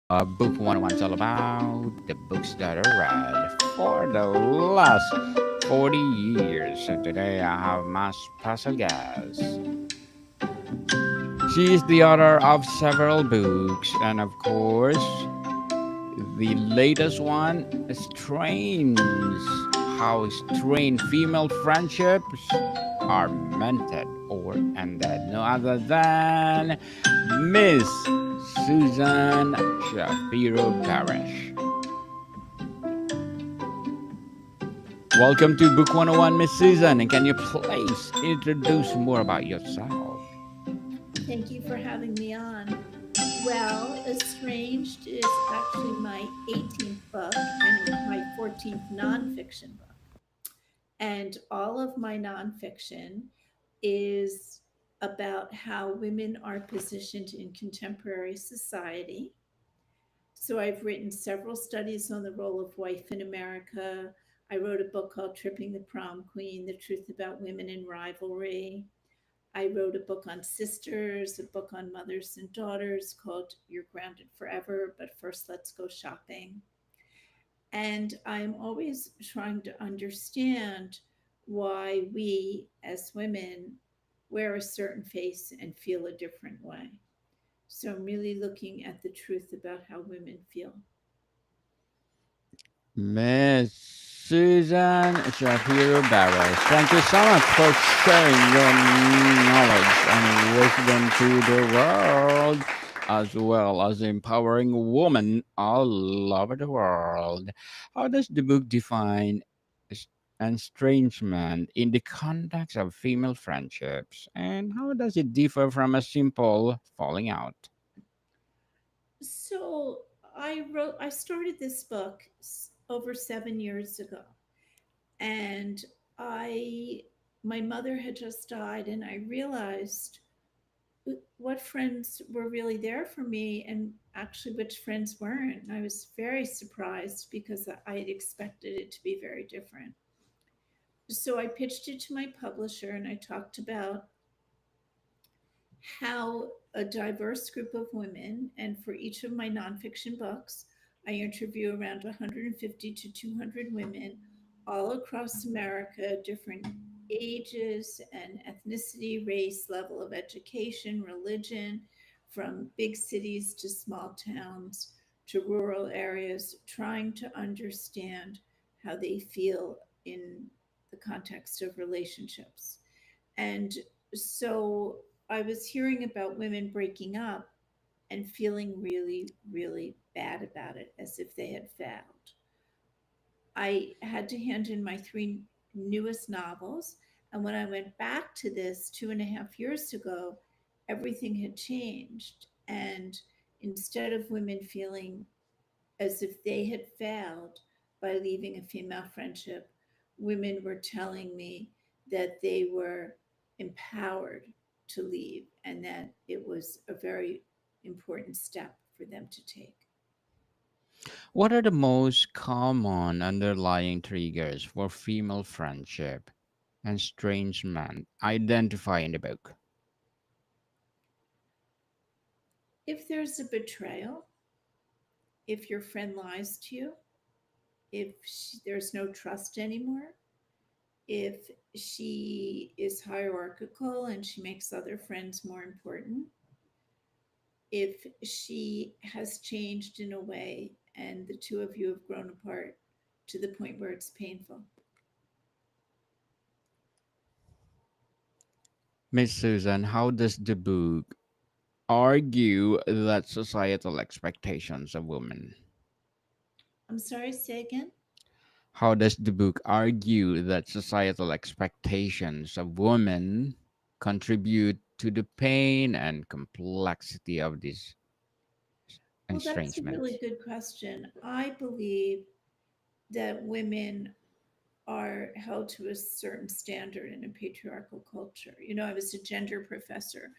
Book 101 is all about the books that are read for the last 40 years. So today I have my special guest. She is the author of several books, and of course, the latest one, Strange. How strange female friendships are mented or ended. No other than Miss Susan Shapiro Barash. Welcome to Book 101, Miss Susan. And can you please introduce more about yourself? Thank you for having me on. Well, Estranged is actually my 18th book and it's my 14th nonfiction book. And all of my nonfiction is about how women are positioned in contemporary society. So I've written several studies on the role of wife in America. I wrote a book called Tripping the Prom Queen: The Truth About Women in Rivalry. I wrote a book on sisters, a book on mothers and daughters called You're Grounded Forever, but first let's go shopping. And I'm always trying to understand why we as women wear a certain face and feel a different way. So I'm really looking at the truth about how women feel. Miss Susan Shapiro Barrows, thank you so much for sharing your knowledge and wisdom to the world, as well as empowering women all over the world. How does the book define es- estrangement in the context of female friendships, and how does it differ from a simple falling out? So I started this book over 7 years ago. And I my mother had just died, and I realized what friends were really there for me and actually which friends weren't. And I was very surprised because I had expected it to be very different. So I pitched it to my publisher and I talked about how a diverse group of women, and for each of my nonfiction books, I interview around 150 to 200 women all across America, different ages and ethnicity, race, level of education, religion, from big cities to small towns to rural areas, trying to understand how they feel in the context of relationships. And so I was hearing about women breaking up and feeling really, really bad about it, as if they had failed. I had to hand in my three newest novels. And when I went back to this 2.5 years ago, everything had changed. And instead of women feeling as if they had failed by leaving a female friendship, women were telling me that they were empowered to leave and that it was a very important step for them to take. What are the most common underlying triggers for female friendship and estrangement identify in the book? If there's a betrayal, if your friend lies to you, if there's no trust anymore, if she is hierarchical and she makes other friends more important, if she has changed in a way and the two of you have grown apart to the point where it's painful. Miss Susan, how does the book argue that societal expectations of women? I'm sorry, say again? How does the book argue that societal expectations of women contribute to the pain and complexity of this Well, that's a really estrangement? good question. I believe that women are held to a certain standard in a patriarchal culture. You know, I was a gender professor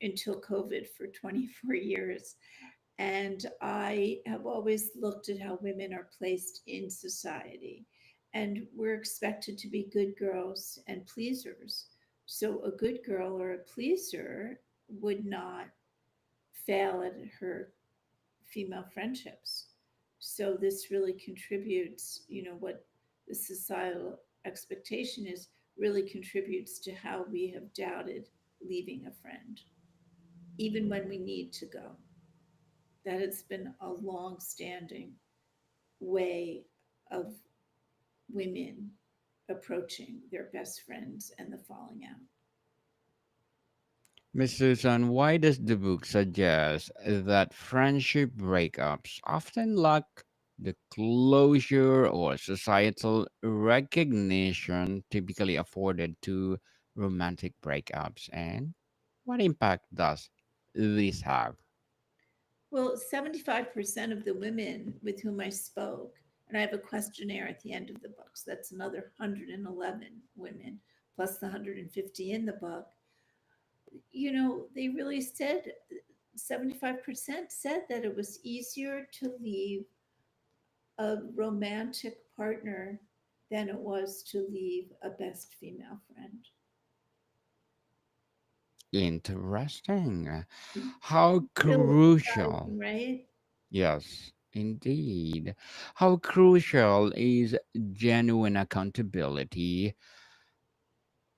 until COVID for 24 years. And I have always looked at how women are placed in society. And we're expected to be good girls and pleasers. So a good girl or a pleaser would not fail at her female friendships. So this really contributes, what the societal expectation is, really contributes to how we have doubted leaving a friend, even when we need to go. That has been a long standing way of women approaching their best friends and the falling out. Miss Susan, why does the book suggest that friendship breakups often lack the closure or societal recognition typically afforded to romantic breakups? And what impact does this have? Well, 75% of the women with whom I spoke, and I have a questionnaire at the end of the book, so that's another 111 women plus the 150 in the book, they really said 75% said that it was easier to leave a romantic partner than it was to leave a best female friend. Interesting. How Really crucial, surprising, right? yes, indeed, how crucial is genuine accountability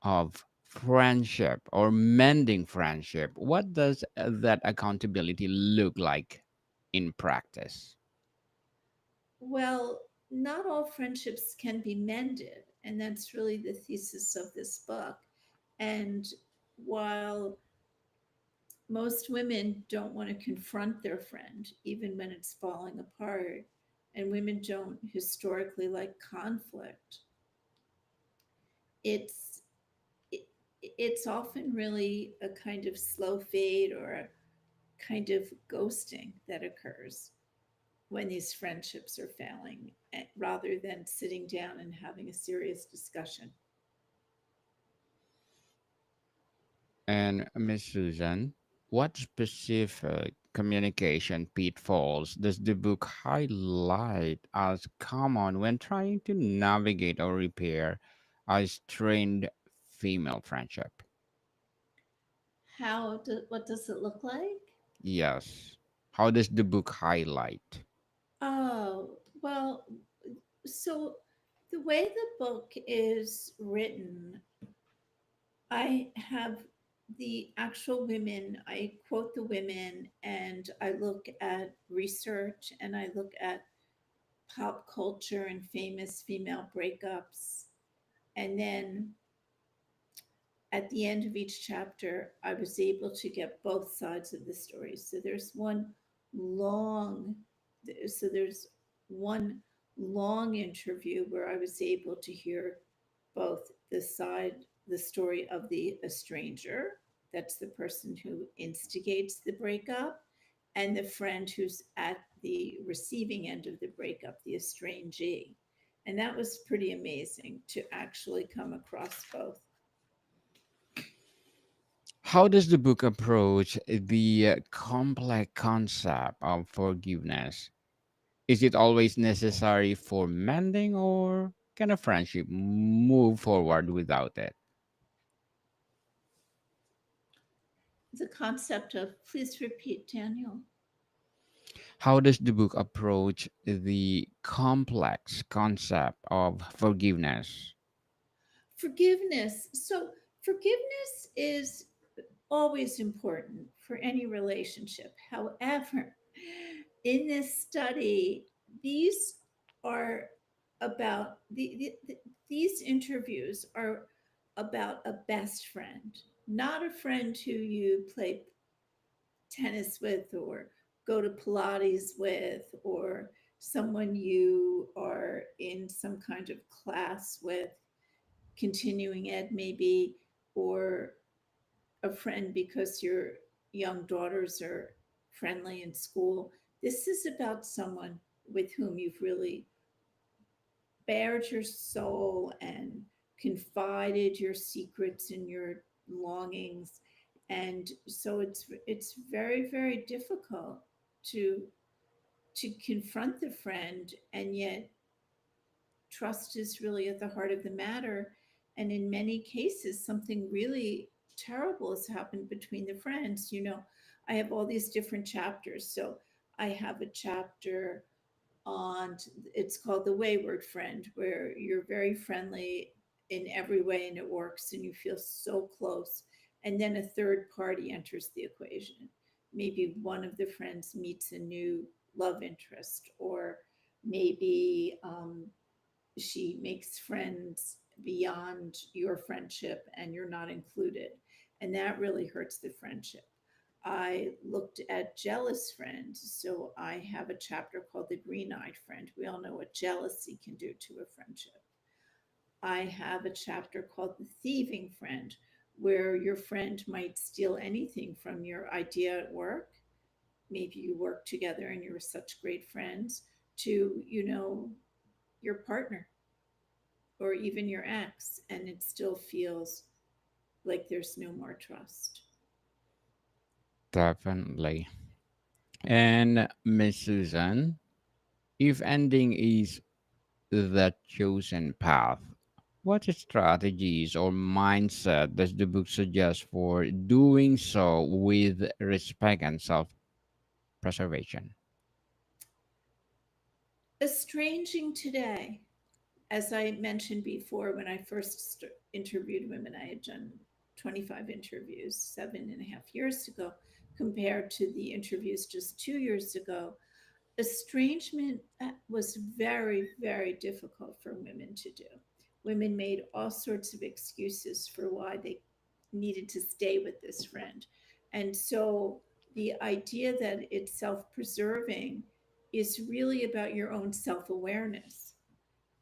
of friendship or mending friendship? What does that accountability look like in practice? Well, not all friendships can be mended, and that's really the thesis of this book. And while most women don't want to confront their friend, even when it's falling apart, and women don't historically like conflict, it's it, it's often really a kind of slow fade or a kind of ghosting that occurs when these friendships are failing, rather than sitting down and having a serious discussion. And Miss Susan, what specific communication pitfalls does the book highlight as common when trying to navigate or repair a strained female friendship? What does it look like? Yes. How does the book highlight? Oh, well, so the way the book is written, I have the actual women, I quote the women, and I look at research, and I look at pop culture and famous female breakups. And then at the end of each chapter, I was able to get both sides of the story. Long, there's one long interview where I was able to hear both the story of the a stranger, that's the person who instigates the breakup, and the friend who's at the receiving end of the breakup, the estrangee. And that was pretty amazing to actually come across both. How does the book approach the complex concept of forgiveness? Is it always necessary for mending, or can a friendship move forward without it? The concept of, please repeat, Daniel. How does the book approach the complex concept of forgiveness? Forgiveness. So, forgiveness is always important for any relationship. However, in this study, these are about these interviews are about a best friend, not a friend who you play tennis with or go to Pilates with, or someone you are in some kind of class with, continuing ed maybe, or a friend because your young daughters are friendly in school. This is about someone with whom you've really bared your soul and confided your secrets and your longings. And so it's very, very difficult to confront the friend, and yet trust is really at the heart of the matter. And in many cases, something really terrible has happened between the friends. I have all these different chapters. So I have a chapter on, it's called the wayward friend, where you're very friendly in every way and it works and you feel so close. And then a third party enters the equation. Maybe one of the friends meets a new love interest, or maybe she makes friends beyond your friendship and you're not included. And that really hurts the friendship. I looked at jealous friends. So I have a chapter called The Green Eyed Friend. We all know what jealousy can do to a friendship. I have a chapter called The Thieving Friend, where your friend might steal anything from your idea at work. Maybe you work together and you're such great friends, to, your partner or even your ex, and it still feels like there's no more trust. Definitely. And Miss Susan, if ending is the chosen path, what strategies or mindset does the book suggest for doing so with respect and self preservation? Estranging today, as I mentioned before, when I first interviewed women, I had done 25 interviews 7.5 years ago, compared to the interviews just 2 years ago. Estrangement was very, very difficult for women to do. Women made all sorts of excuses for why they needed to stay with this friend. And so the idea that it's self preserving is really about your own self awareness.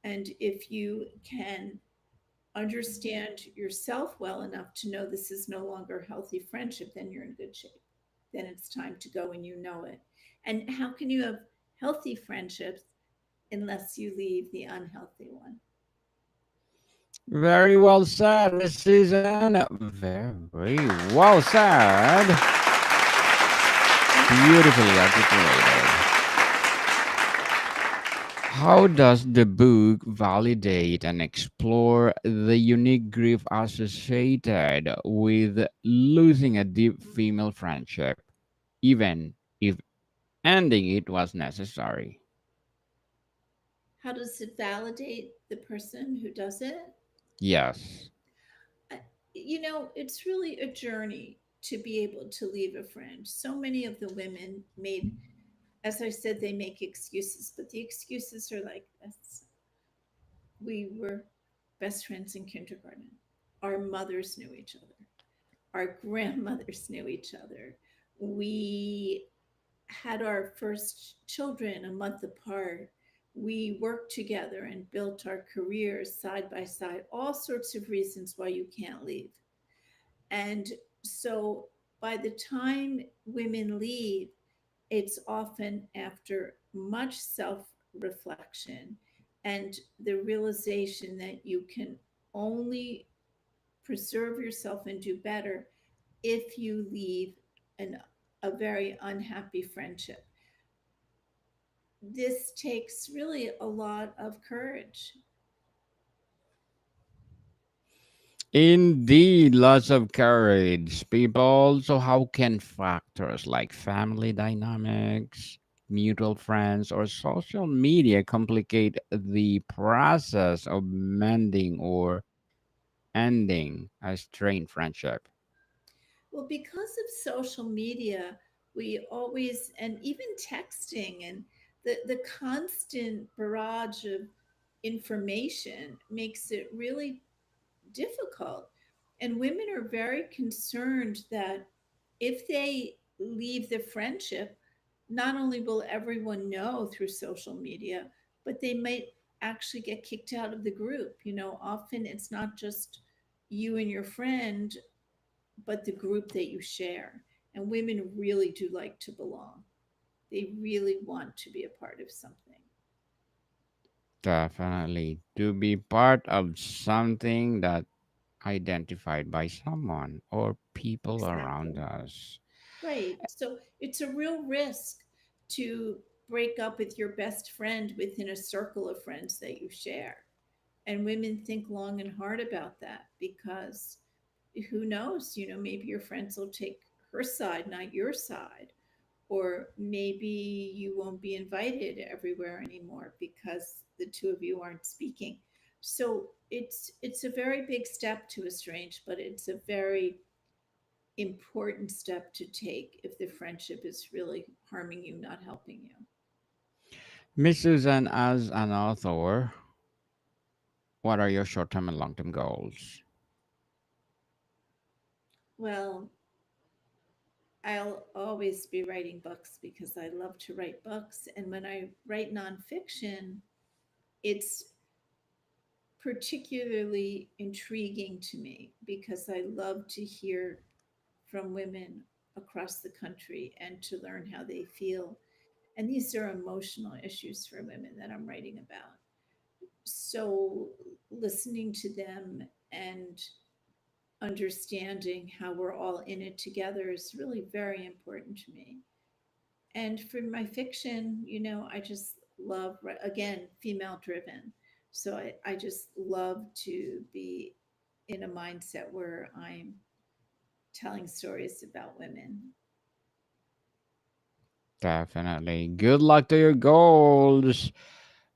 And if you can understand yourself well enough to know this is no longer a healthy friendship, then you're in good shape. Then it's time to go and you know it. And how can you have healthy friendships unless you leave the unhealthy one? Very well said, Miss Susan. Very well said. Thank you. Beautifully articulated. How does the book validate and explore the unique grief associated with losing a deep female friendship, even if ending it was necessary? How does it validate the person who does it? Yes, It's really a journey to be able to leave a friend. So many of the women made, as I said, they make excuses, but the excuses are like this: we were best friends in kindergarten. Our mothers knew each other. Our grandmothers knew each other. We had our first children a month apart. We worked together and built our careers side by side. All sorts of reasons why you can't leave. And so by the time women leave, it's often after much self reflection and the realization that you can only preserve yourself and do better if you leave an, a very unhappy friendship. This takes really a lot of courage. indeed, lots of courage, people. So, how can factors like family dynamics, mutual friends, or social media complicate the process of mending or ending a strained friendship? Well, because of social media, we always, and even texting and the constant barrage of information makes it really difficult. And women are very concerned that if they leave the friendship, not only will everyone know through social media, but they might actually get kicked out of the group. Often it's not just you and your friend, but the group that you share. And women really do like to belong, they really want to be a part of something. Definitely. To be part of something that identified by someone or people around Exactly. us. Right. So it's a real risk to break up with your best friend within a circle of friends that you share. And women think long and hard about that, because who knows, maybe your friends will take her side, not your side. or maybe you won't be invited everywhere anymore because the two of you aren't speaking. So it's a very big step to estrange, but it's a very important step to take if the friendship is really harming you, not helping you. Miss Susan, as an author, what are your short term and long term goals? Well, I'll always be writing books because I love to write books. And when I write nonfiction, it's particularly intriguing to me because I love to hear from women across the country and to learn how they feel. And these are emotional issues for women that I'm writing about. So listening to them and understanding how we're all in it together is really very important to me. And for my fiction, I just love, again, female driven. So I just love to be in a mindset where I'm telling stories about women. Definitely. Good luck to your goals,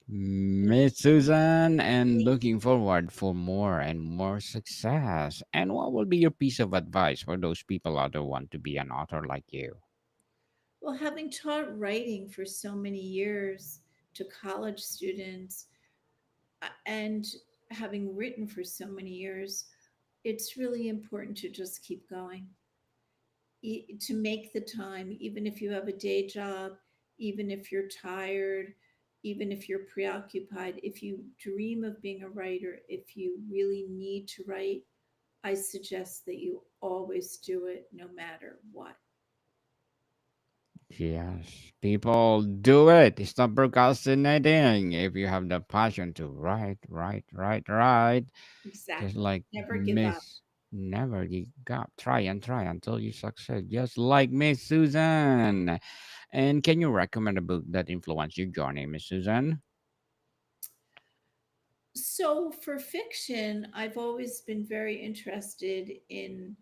Miss Susan, and looking forward for more and more success. And what will be your piece of advice for those people out there who want to be an author like you? Well, having taught writing for so many years to college students and having written for so many years, it's really important to just keep going, to make the time, even if you have a day job, even if you're tired, even if you're preoccupied. If you dream of being a writer, if you really need to write, I suggest that you always do it no matter what. Yes, people do it. Stop procrastinating. If you have the passion to write, just Exactly. like Never give up. Miss Never you got try and try until you succeed. Just like Miss Susan. And can you recommend a book that influenced your journey, Miss Susan? So for fiction, I've always been very interested in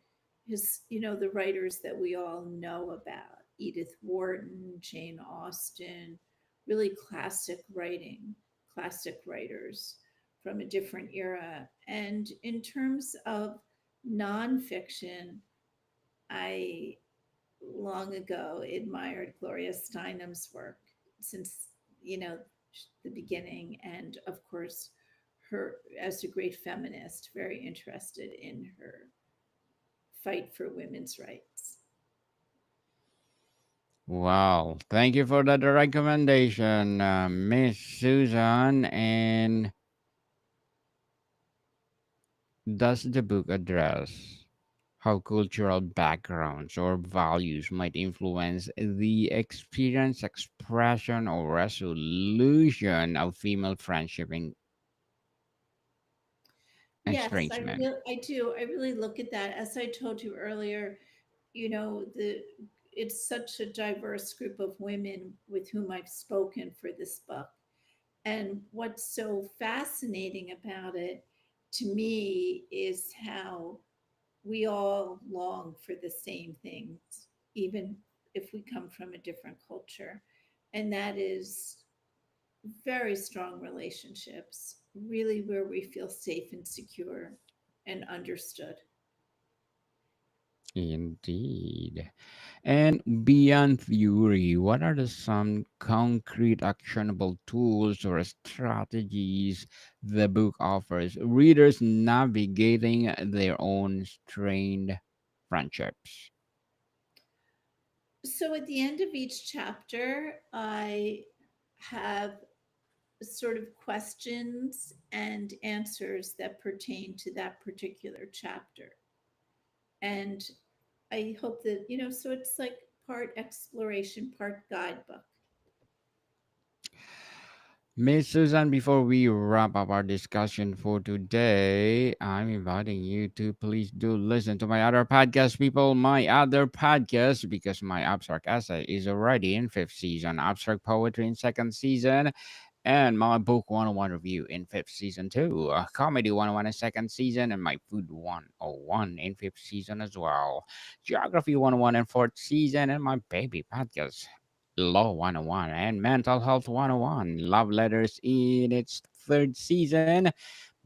the writers that we all know about: Edith Wharton, Jane Austen, really classic writers from a different era. And in terms of nonfiction, I long ago admired Gloria Steinem's work since, you know, the beginning. And of course, her as a great feminist, very interested in her fight for women's rights. Well, thank you for that recommendation, Miss Susan. And does the book address how cultural backgrounds or values might influence the experience, expression, or resolution of female friendship and Yes, estrangement? I do. I really look at that. As I told you earlier, the it's such a diverse group of women with whom I've spoken for this book. And what's so fascinating about it to me is how we all long for the same things, even if we come from a different culture. And that is very strong relationships, really where we feel safe and secure and understood. Indeed. And beyond theory, what are some concrete actionable tools or strategies the book offers readers navigating their own strained friendships? So at the end of each chapter, I have sort of questions and answers that pertain to that particular chapter. And I hope that, so it's like part exploration, part guidebook. Miss Susan, before we wrap up our discussion for today, I'm inviting you to please do listen to my other podcast, people. My other podcast, because my abstract essay is already in fifth season, abstract poetry in second season, and my book 101 review in fifth season too. Comedy 101 in second season, and my food 101 in fifth season as well. Geography 101 in fourth season, and my baby podcast Law 101 and Mental Health 101. Love Letters in its third season.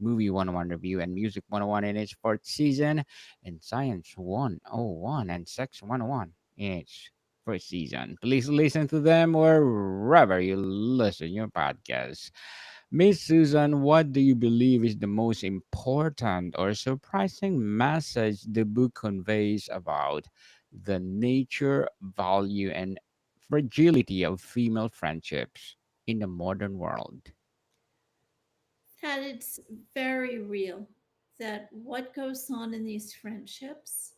Movie 101 review and Music 101 in its fourth season. And Science 101 and Sex 101 in its first season. Please listen to them wherever you listen your podcast. Miss Susan, what do you believe is the most important or surprising message the book conveys about the nature, value, and fragility of female friendships in the modern world? That it's very real, that what goes on in these friendships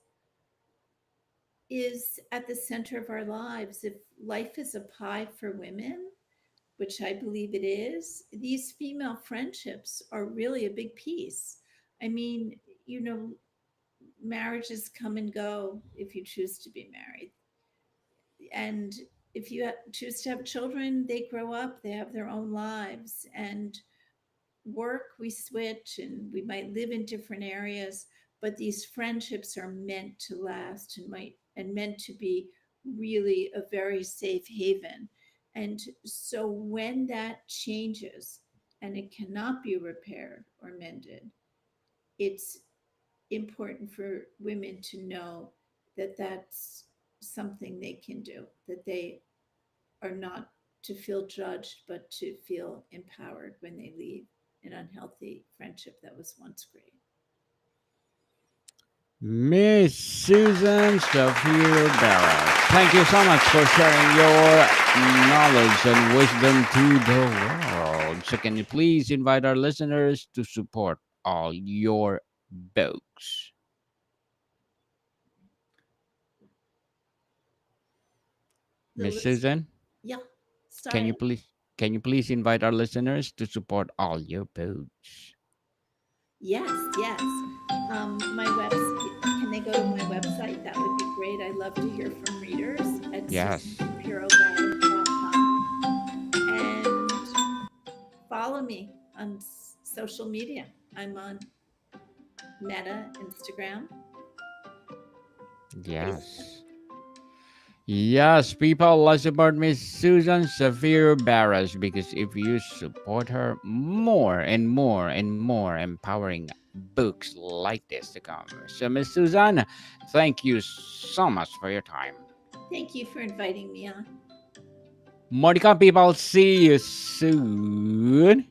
is at the center of our lives. If life is a pie for women, which I believe it is, these female friendships are really a big piece. I mean, you know, marriages come and go if you choose to be married. And if you choose to have children, they grow up, they have their own lives. And work, we switch and we might live in different areas, but these friendships are meant to last and meant to be really a very safe haven. And so when that changes and it cannot be repaired or mended, it's important for women to know that that's something they can do, that they are not to feel judged, but to feel empowered when they leave an unhealthy friendship that was once great. Miss Susan Shapiro Barash, thank you so much for sharing your knowledge and wisdom to the world. So, can you please invite our listeners to support all your books? The Miss list, Susan, yeah, can start you it. please can you please invite our listeners to support all your books? Yes, yes. My website, can they go to my website? That would be great. I love to hear from readers at Yes. susanshapiroBarash.com and follow me on social media. I'm on Meta, Instagram, Facebook. Yes. Yes, people, let's support Miss Susan Shapiro Barash because if you support her, more and more and more empowering books like this to come. So, Miss Susan, thank you so much for your time. Thank you for inviting me on. Monica, people, see you soon.